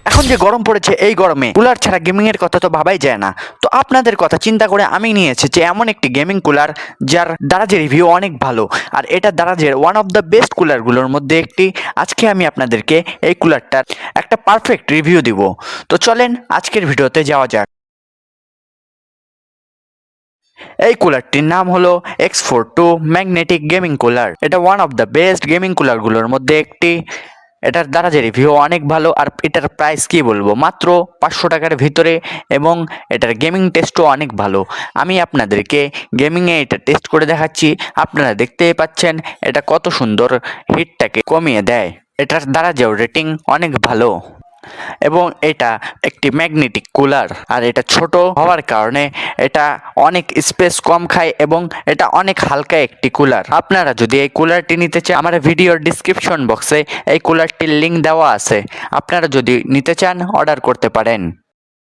এখন যে গরম পড়েছে, এই গরমে কুলার ছাড়া গেমিং এর কথা তো ভাবাই যায় না। তো আপনাদের কথা চিন্তা করে আমি নিয়ে এসেছি এমন একটি গেমিং কুলার যার দারাজের রিভিউ অনেক ভালো, আর এটা দারাজের ওয়ান অফ দ্য বেস্ট কুলারগুলোর মধ্যে একটি। আজকে আমি আপনাদেরকে এই কুলারটার একটা পারফেক্ট রিভিউ দিব। তো চলেন আজকের ভিডিওতে যাওয়া যাক। এই কুলারটির নাম হলো X42 ম্যাগনেটিক গেমিং কুলার। এটা one of the best gaming কুলারগুলোর মধ্যে একটি। এটার দারাজের রিভিউ অনেক ভালো, আর এটার প্রাইস কি বলবো, মাত্র 500 টাকার ভিতরে, এবং এটার গেমিং টেস্টও অনেক ভালো। আমি আপনাদেরকে গেমিংয়ে এটা টেস্ট করে দেখাচ্ছি। আপনারা দেখতেই পাচ্ছেন এটা কত সুন্দর হিটটাকে কমিয়ে দেয়। এটার দারাজেও রেটিং অনেক ভালো, এবং এটা একটি ম্যাগনেটিক কুলার, আর এটা ছোট হওয়ার কারণে এটা অনেক স্পেস কম খায়, এবং এটা অনেক হালকা একটি কুলার। আপনারা যদি এই কুলারটি নিতে চান, আমার ভিডিওর ডিসক্রিপশন বক্সে এই কুলারটির লিঙ্ক দেওয়া আছে। আপনারা যদি নিতে চান অর্ডার করতে পারেন।